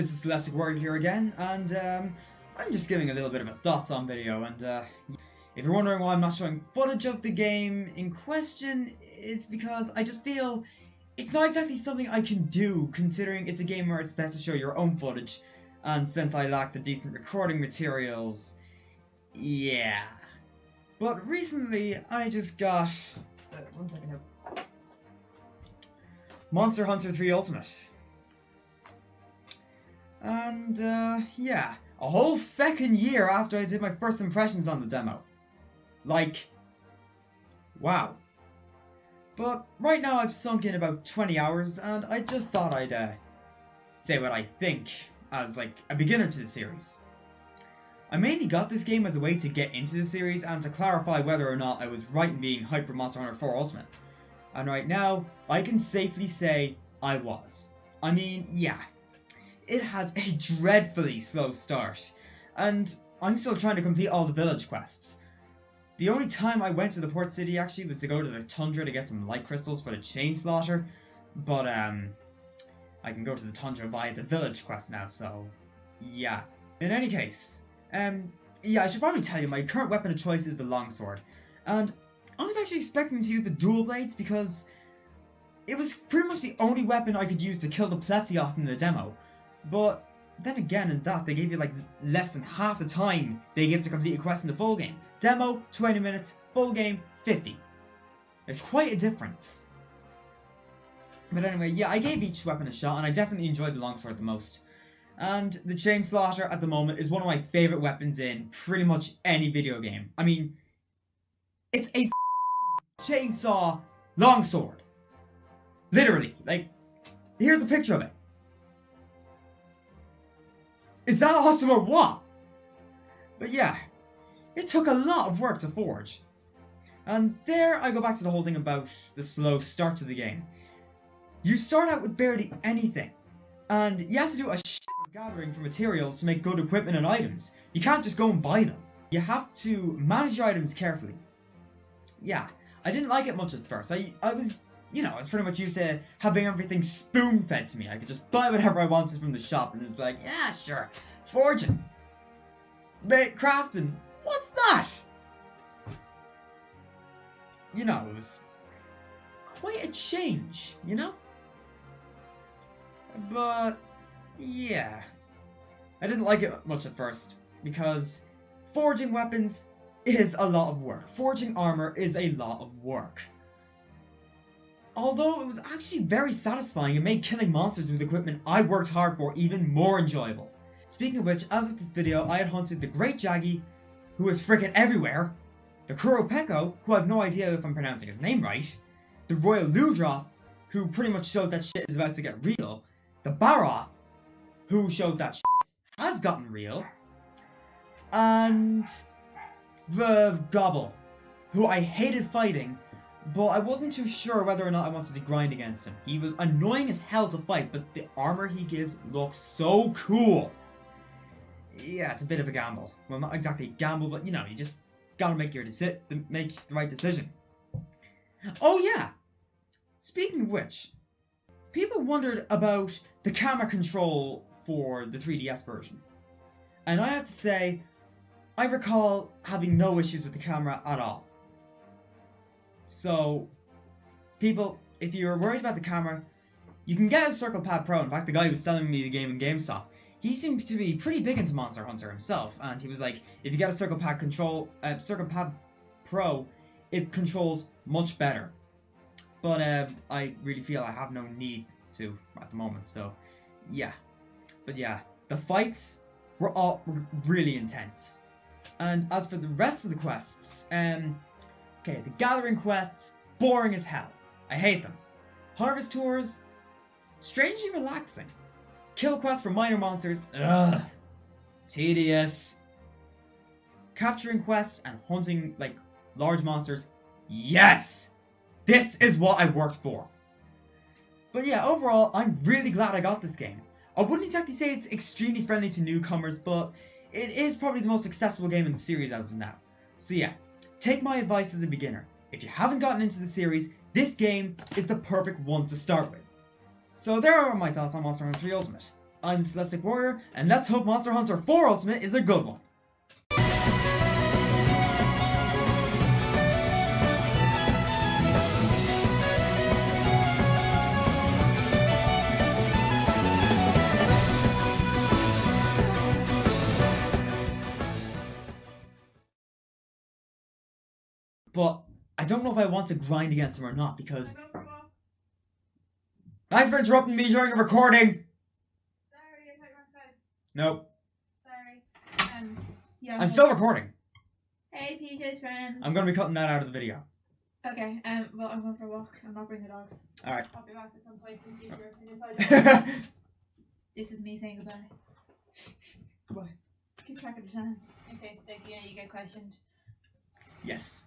it's the Celestic Word here again, and I'm just giving a little bit of a thoughts on video, and if you're wondering why I'm not showing footage of the game in question, it's because I just feel it's not exactly something I can do, considering it's a game where it's best to show your own footage, and since I lack the decent recording materials, yeah. But recently, I just got... one second here. Monster Hunter 3 Ultimate. And, yeah. A whole feckin' year after I did my first impressions on the demo. Like, wow. But right now I've sunk in about 20 hours, and I just thought I'd, say what I think as, like, a beginner to the series. I mainly got this game as a way to get into the series and to clarify whether or not I was right in being hyped for Monster Hunter 4 Ultimate. And right now, I can safely say I was. I mean, yeah. It has a dreadfully slow start, and I'm still trying to complete all the village quests. The only time I went to the port city actually was to go to the tundra to get some light crystals for the chain slaughter, but I can go to the tundra via the village quest now, so yeah. In any case, yeah, I should probably tell you my current weapon of choice is the longsword, and I was actually expecting to use the dual blades because it was pretty much the only weapon I could use to kill the Plesioth in the demo. But then again, in that, they gave you like less than half the time they give to complete a quest in the full game. Demo, 20 minutes, full game, 50. There's quite a difference. But anyway, yeah, I gave each weapon a shot, and I definitely enjoyed the longsword the most. And the chain slaughter at the moment is one of my favourite weapons in pretty much any video game. I mean, it's a chainsaw longsword. Literally, like, here's a picture of it. Is that awesome or what? But yeah, it took a lot of work to forge. And there I go back to the whole thing about the slow start to the game. You start out with barely anything, and you have to do a shit of gathering for materials to make good equipment and items. You can't just go and buy them. You have to manage your items carefully. Yeah, I didn't like it much at first. I was, you know, I was pretty much used to having everything spoon-fed to me. I could just buy whatever I wanted from the shop, and it's like, yeah, sure, forging, crafting, what's that? You know, it was quite a change, you know? But, yeah, I didn't like it much at first, because forging weapons is a lot of work. Forging armor is a lot of work. Although it was actually very satisfying, it made killing monsters with equipment I worked hard for even more enjoyable. Speaking of which, as of this video, I had hunted the Great Jaggy, who is frickin' everywhere, the Kuropeko, who I have no idea if I'm pronouncing his name right, the Royal Ludroth, who pretty much showed that shit is about to get real, the Baroth, who showed that shit has gotten real, and the Gobble, who I hated fighting, but I wasn't too sure whether or not I wanted to grind against him. He was annoying as hell to fight, but the armor he gives looks so cool. Yeah, it's a bit of a gamble. Well, not exactly a gamble, but you know, you just gotta make the right decision. Oh yeah! Speaking of which, people wondered about the camera control for the 3DS version. And I have to say, I recall having no issues with the camera at all. So, people, if you're worried about the camera, you can get a Circle Pad Pro. In fact, the guy who was selling me the game in GameStop, he seemed to be pretty big into Monster Hunter himself, and he was like, if you get a Circle Pad Pro, it controls much better. But I really feel I have no need to at the moment, so yeah. But yeah, the fights were all really intense. And as for the rest of the quests, okay, the gathering quests, boring as hell. I hate them. Harvest tours, strangely relaxing. Kill quests for minor monsters, ugh, tedious. Capturing quests and hunting, like, large monsters, yes! This is what I worked for. But yeah, overall, I'm really glad I got this game. I wouldn't exactly say it's extremely friendly to newcomers, but it is probably the most accessible game in the series as of now. So yeah, take my advice as a beginner. If you haven't gotten into the series, this game is the perfect one to start with. So there are my thoughts on Monster Hunter 3 Ultimate. I'm Celestic Warrior, and let's hope Monster Hunter 4 Ultimate is a good one. But I don't know if I want to grind against him or not, because... Thanks for interrupting me during a recording! Sorry, I thought you were on. Nope. Sorry. Yeah. I'm still recording. Hey, PJ's friends. I'm gonna be cutting that out of the video. Okay, well, I'm going for a walk. I'm not bringing the dogs. Alright. I'll be back at some point in the future. And if I don't, this is me saying goodbye. Goodbye. Keep track of the time. Okay, you get questioned. Yes.